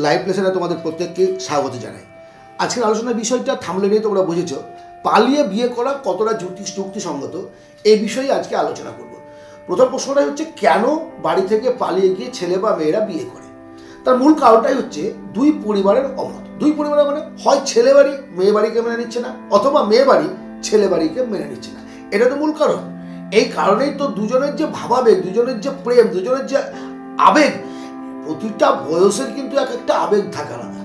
Live লেসনে তোমাদের প্রত্যেককে স্বাগত জানাই। আজকের আলোচনার বিষয়টা থামলেই তোমরা বুঝেছ, পালিয়ে বিয়ে করা কতটা যুক্তিসঙ্গত এই বিষয়ে আজকে আলোচনা করব। প্রথম প্রশ্নটাই হচ্ছে, কেন বাড়ি থেকে পালিয়ে গিয়ে ছেলে বা মেয়েরা বিয়ে করে? তার মূল কারণটাই হচ্ছে দুই পরিবারের অমত। দুই পরিবারের মানে হয় ছেলে বাড়ি মেয়ে বাড়িকে মেনে নিচ্ছে না, অথবা মেয়ে বাড়ি ছেলে বাড়িকে মেনে নিচ্ছে না। এটা তো মূল কারণ। এই কারণেই তো দুজনের যে ভাবাবেগ, দুজনের যে প্রেম, দুজনের যে আবেগ, প্রতিটা বয়সের কিন্তু এক একটা আবেগ থাকে আলাদা।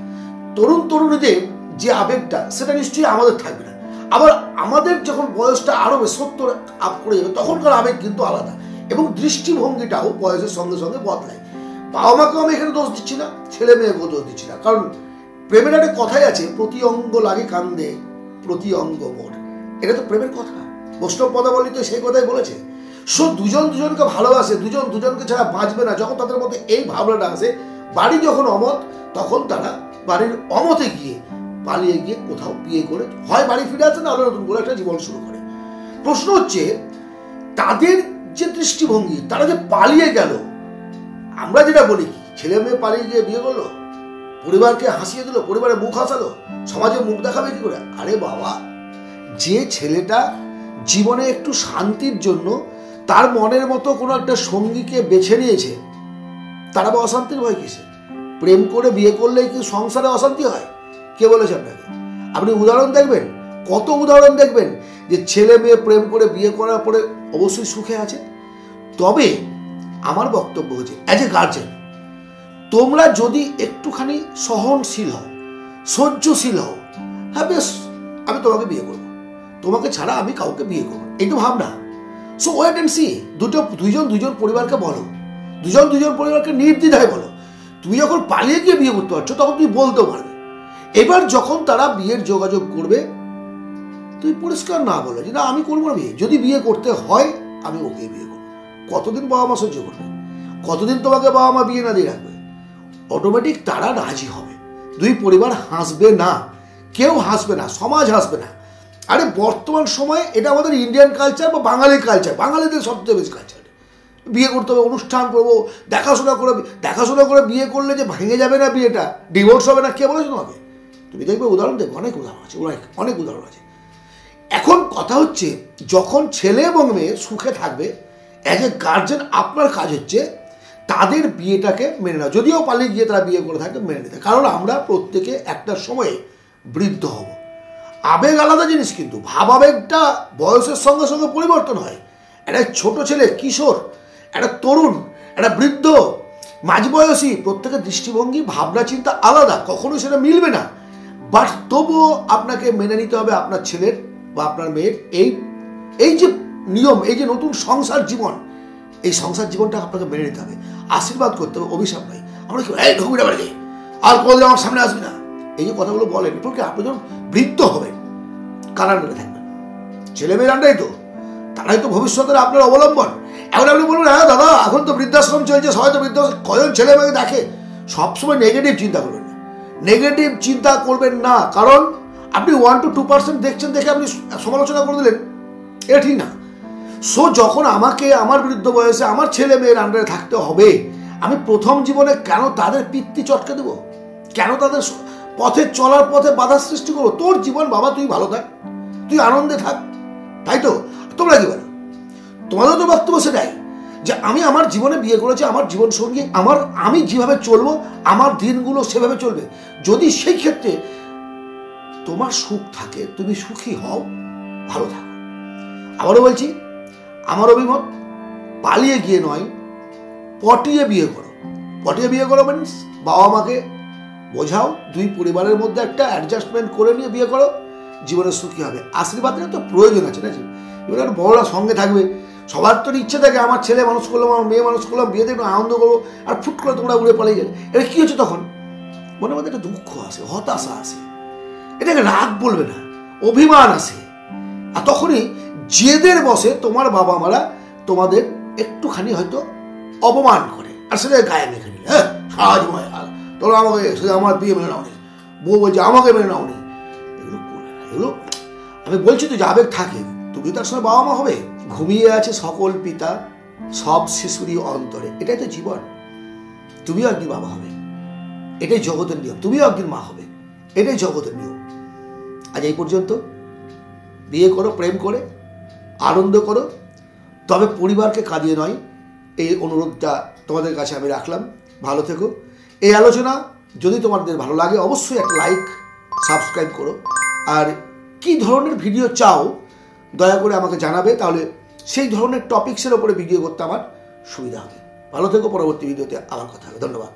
তরুণীদের যে আবেগটা সেটা নিশ্চয়ই আমাদের থাকবে না। আবার আমাদের যখন বয়সটা আরো 70 আপ করে যাবে তখনকার আবেগ কিন্তু আলাদা, এবং দৃষ্টিভঙ্গিটাও বয়সের সঙ্গে সঙ্গে বদলায়। বাবা মাকেও আমি এখানে দোষ দিচ্ছি না, ছেলে মেয়েকেও দোষ দিচ্ছি না, কারণ প্রেমের একটা কথাই আছে, প্রতি অঙ্গ লাগে কান্দে প্রতি অঙ্গ মোর। এটা তো প্রেমের কথা। বৈষ্ণব পদাবলী তো সেই কথাই বলেছে। দুজন দুজনকে ভালোবাসে, দুজন দুজনকে ছাড়া বাঁচবে না। যখন তাদের মধ্যে এই ভাবনাটা আসে, বাড়ি যখন অমত, তখন তারা বাড়ির অমতে গিয়ে পালিয়ে গিয়ে কোথাও বিয়ে করে হয় বাড়ি ফিরে আসে, না হলে নতুন করে একটা জীবন শুরু করে। প্রশ্ন হচ্ছে, তাদের যে দৃষ্টিভঙ্গি, তারা যে পালিয়ে গেল, আমরা যেটা বলি কি, ছেলে মেয়ে পালিয়ে গিয়ে বিয়ে করলো, পরিবারকে হাসিয়ে দিল, পরিবারের মুখ হাসালো, সমাজে মুখ দেখাবে কি করে? আরে বাবা, যে ছেলেটা জীবনে একটু শান্তির জন্য তার মনের মতো কোনো একটা সঙ্গীকে বেছে নিয়েছে, তারা বা অশান্তির ভয় কিসে? প্রেম করে বিয়ে করলেই কি সংসারে অশান্তি হয়? কে বলেছে আপনাকে? আপনি উদাহরণ দেখবেন, কত উদাহরণ দেখবেন যে ছেলে মেয়ে প্রেম করে বিয়ে করার পরে অবশ্যই সুখে আছে। তবে আমার বক্তব্য হচ্ছে, অ্যাজ এ গার্জেন, তোমরা যদি একটুখানি সহনশীল হও, সহ্যশীল হও, হ্যাঁ বেশ, আমি তোমাকে বিয়ে করবো, তোমাকে ছাড়া আমি কাউকে বিয়ে করবো, এই তো ভাবনা। So wait and see. দুজন পরিবারকে বলো, দুজন পরিবারকে নির্দ্বিধায় বলো, তুমি যখন পালিয়ে গিয়ে বিয়ে করতে পারছো তখন তুমি বলতেও পারবে। এবার যখন তারা বিয়ের যোগাযোগ করবে, তুমি পরিষ্কার না বলো যে না আমি করবো না বিয়ে, যদি বিয়ে করতে হয় আমি ওকে বিয়ে করবো। কতদিন বাবা মা সহ্য করবে? কতদিন তোমাকে বাবা মা বিয়ে না দিয়ে রাখবে? অটোমেটিক তারা রাজি হবে। দুই পরিবার হাসবে না, কেউ হাসবে না, সমাজ হাসবে না। আরে বর্তমান সময়ে এটা আমাদের ইন্ডিয়ান কালচার বা বাঙালি কালচার, বাঙালিদের সবচেয়ে বেশি কালচার। বিয়ে করতে হবে, অনুষ্ঠান করবো, দেখাশোনা করে বিয়ে করলে যে ভেঙে যাবে না, বিয়েটা ডিভোর্স হবে না, কে বলেছে তোমাকে? তুমি দেখবে উদাহরণ দেখবে, অনেক উদাহরণ আছে, অনেক উদাহরণ আছে। এখন কথা হচ্ছে, যখন ছেলে এবং মেয়ে সুখে থাকবে, অ্যাজ এ গার্জেন আপনার কাজ হচ্ছে তাদের বিয়েটাকে মেনে নেওয়া। যদিও পালিয়ে গিয়ে তারা বিয়ে করে থাকে, মেনে নিতে। কারণ আমরা প্রত্যেকে একটা সময়ে বৃদ্ধ হব। আবেগ আলাদা জিনিস, কিন্তু ভাবাবেগটা বয়সের সঙ্গে সঙ্গে পরিবর্তন হয়। একটা ছোট ছেলে, কিশোর, একটা তরুণ, একটা বৃদ্ধ, মাঝবয়সী, প্রত্যেকের দৃষ্টিভঙ্গি, ভাবনা চিন্তা আলাদা, কখনোই সেটা মিলবে না। বাট তবুও আপনাকে মেনে নিতে হবে আপনার ছেলের বা আপনার মেয়ের এই যে নিয়ম, এই যে নতুন সংসার জীবন, এই সংসার জীবনটা আপনাকে মেনে নিতে হবে, আশীর্বাদ করতে হবে, অভিশাপ নয়। আমরা কি এই ঢুকবি না বাড়িতে, আর কোনোদিন আমার সামনে আসবি না, এই যে কথাগুলো বলেন, এরপর কি আপনি যখন বৃদ্ধ হবেন কার আন্ডারে থাকবেন? ছেলে মেয়ের আন্ডারেই তো, তারাই তো ভবিষ্যতের আপনার অবলম্বন। এখন আপনি বলবেন, হ্যাঁ দাদা এখন তো বৃদ্ধাশ্রম চলছে, সবাই তো বৃদ্ধাশ্রম, কজন ছেলে মেয়ে দেখে? সবসময় নেগেটিভ চিন্তা করবেন না, নেগেটিভ চিন্তা করবেন না। কারণ আপনি 1 to 2% দেখছেন, দেখে আপনি সমালোচনা করে দিলেন, এটা ঠিক না। সো যখন আমাকে আমার বৃদ্ধ বয়সে আমার ছেলে মেয়ের আন্ডারে থাকতে হবে, আমি প্রথম জীবনে কেন তাদের পিত্তি চটকে দেবো? কেন তাদের পথে চলার পথে বাধার সৃষ্টি করবো? তোর জীবন বাবা, তুই ভালো থাক, তুই আনন্দে থাক, তাই তো? তোমরা কি বলো? তোমাদের তো বক্তব্য সেটাই যে আমি আমার জীবনে বিয়ে করেছি, আমার জীবন সঙ্গী, আমি যেভাবে চলবো, আমার দিনগুলো সেভাবে চলবে। যদি সেই ক্ষেত্রে তোমার সুখ থাকে, তুমি সুখী হও, ভালো থাকো। আবারও বলছি, আমার অভিমত, পালিয়ে গিয়ে নয়, পটিয়ে বিয়ে করো। পটিয়ে বিয়ে করো মিনস বাবা মাকে বোঝাও, দুই পরিবারের মধ্যে একটা অ্যাডজাস্টমেন্ট করে নিয়ে বিয়ে করো, জীবনে সুখী হবে। আশীর্বাদের তো প্রয়োজন আছে না, এবার বড়রা সঙ্গে থাকবে। সবার তো ইচ্ছে থাকে আমার ছেলে মানুষ করলাম, আমার মেয়ে মানুষ করলাম, বিয়েতে একটু আনন্দ করবো, আর ফুট করে তোমরা উড়ে পালিয়ে গেলে, এটা কি হচ্ছে? তখন মনের মধ্যে একটা দুঃখ আসে, হতাশা আসে, এটাকে রাগ বলবে না, অভিমান আসে। আর তখনই জেদের বসে তোমার বাবা মারা তোমাদের একটুখানি হয়তো অপমান করে, আর সেটা গায়ে মেখে নিলে, হ্যাঁ সারা জীবন তোমরা আমাকে, সেটা আমার বিয়ে মেনে নাওনি, বউ বলছে আমাকে মেনে নাওনি, এগুলো করবে না। এগুলো আমি বলছি তো, যে আবেগ থাকে, তুমি তার সঙ্গে বাবা মা হবে। ঘুমিয়ে আছে সকল পিতা, সব শিশুরই অন্তরে, এটাই তো জীবন। তুমি আর কি বাবা হবে? এটাই জগতের নিয়ম, তুমিও একদিন মা হবে, এটাই জগতের নিয়ম। আজ এই পর্যন্ত। বিয়ে করো, প্রেম করে আনন্দ করো, তবে পরিবারকে কাঁদিয়ে নয়, এই অনুরোধটা তোমাদের কাছে আমি রাখলাম। ভালো থেকো। এই আলোচনা যদি তোমাদের ভালো লাগে অবশ্যই একটা লাইক, সাবস্ক্রাইব করো। আর কি ধরনের ভিডিও চাও দয়া করে আমাকে জানাবে, তাহলে সেই ধরনের টপিক্সের ওপরে ভিডিও করতে আমার সুবিধা হবে। ভালো থেকো, পরবর্তী ভিডিওতে আবার কথা হবে। ধন্যবাদ।